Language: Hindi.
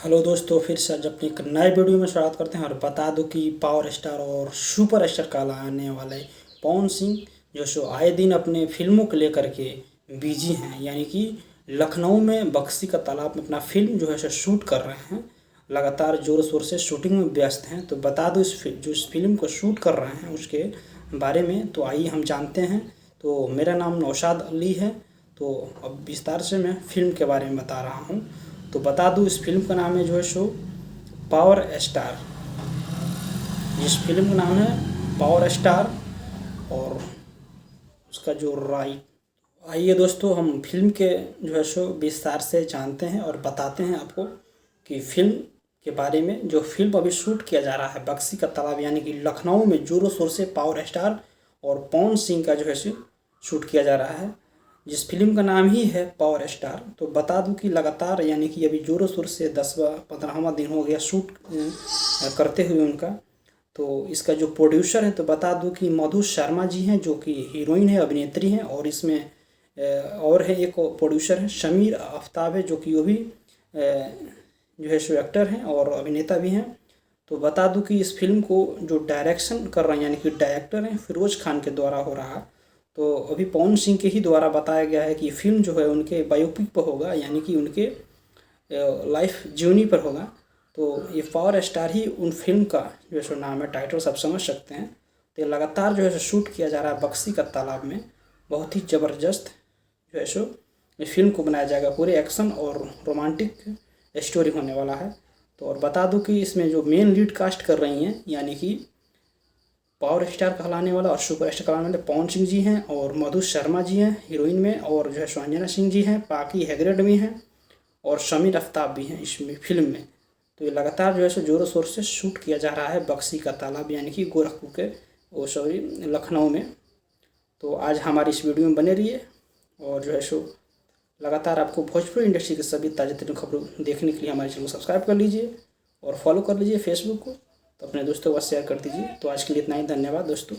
हेलो दोस्तों, फिर से आज अपनी एक नए वीडियो में स्वागत करते हैं। और बता दूं कि पावर स्टार और सुपर स्टार कहलाने वाले पवन सिंह जो सो आए दिन अपने फिल्मों को लेकर के बिजी हैं। यानी कि लखनऊ में बक्सी का तालाब में अपना फिल्म जो है सो शूट कर रहे हैं। लगातार ज़ोर शोर से शूटिंग में व्यस्त हैं। तो बता दूं जो इस फिल्म को शूट कर रहे हैं उसके बारे में, तो आइए हम जानते हैं। तो मेरा नाम नौशाद अली है। तो अब विस्तार से मैं फिल्म के बारे में बता रहा हूँ। तो बता दूं इस फिल्म का नाम है जो है सो पावर स्टार। इस फिल्म का नाम है पावर स्टार और उसका जो राइट। आइए दोस्तों, हम फिल्म के जो है सो विस्तार से जानते हैं और बताते हैं आपको कि फिल्म के बारे में। जो फिल्म अभी शूट किया जा रहा है बक्सी का तालाब यानी कि लखनऊ में, जोरों शोर से पावर स्टार और पवन सिंह का जो है सो शूट किया जा रहा है, जिस फिल्म का नाम ही है पावर स्टार। तो बता दूं कि लगातार यानी कि अभी जोरों शोर से 10वां-15वां दिन हो गया शूट करते हुए उनका। तो इसका जो प्रोड्यूसर है, तो बता दूं कि मधु शर्मा जी हैं, जो कि हीरोइन है, अभिनेत्री हैं। और इसमें और है एक प्रोड्यूसर है शमीर आफ्ताब है, जो कि वो भी जो है सो एक्टर हैं और अभिनेता भी हैं। तो बता दूं कि इस फिल्म को जो डायरेक्शन कर रहे हैं यानी कि डायरेक्टर हैं फिरोज़ खान के द्वारा हो रहा है। तो अभी पवन सिंह के ही द्वारा बताया गया है कि फिल्म जो है उनके बायोपिक पर होगा, यानी कि उनके लाइफ जर्नी पर होगा। तो ये पावर स्टार ही उन फिल्म का जो है सो नाम है, टाइटल सब समझ सकते हैं। तो ये लगातार जो है सो शूट किया जा रहा है बक्सी का तालाब में। बहुत ही ज़बरदस्त जो है सो इस फिल्म को बनाया जाएगा। पूरे एक्शन और रोमांटिक स्टोरी होने वाला है। तो और बता दूं कि इसमें जो मेन लीड कास्ट कर रही हैं यानी कि पावर स्टार कहलाने वाला और सुपर स्टार कहलाने वाले पवन सिंह जी हैं और मधु शर्मा जी हैं हीरोइन में, और जो है संजना सिंह जी हैं, पाकी हेगड़े भी हैं और शमीर आफ्ताब भी हैं इसमें फिल्म में। तो ये लगातार जो है सो जोरों शोर से शूट किया जा रहा है बक्सी का तालाब यानी कि गोरखपुर के लखनऊ में। तो आज हमारी इस वीडियो में बने रहिए और जो है सो लगातार आपको भोजपुरी इंडस्ट्री के सभी ताज़ा तरीन खबरों देखने के लिए हमारे चैनल को सब्सक्राइब कर लीजिए और फॉलो कर लीजिए फेसबुक को। तो अपने दोस्तों के साथ शेयर कर दीजिए। तो आज के लिए इतना ही, धन्यवाद दोस्तों।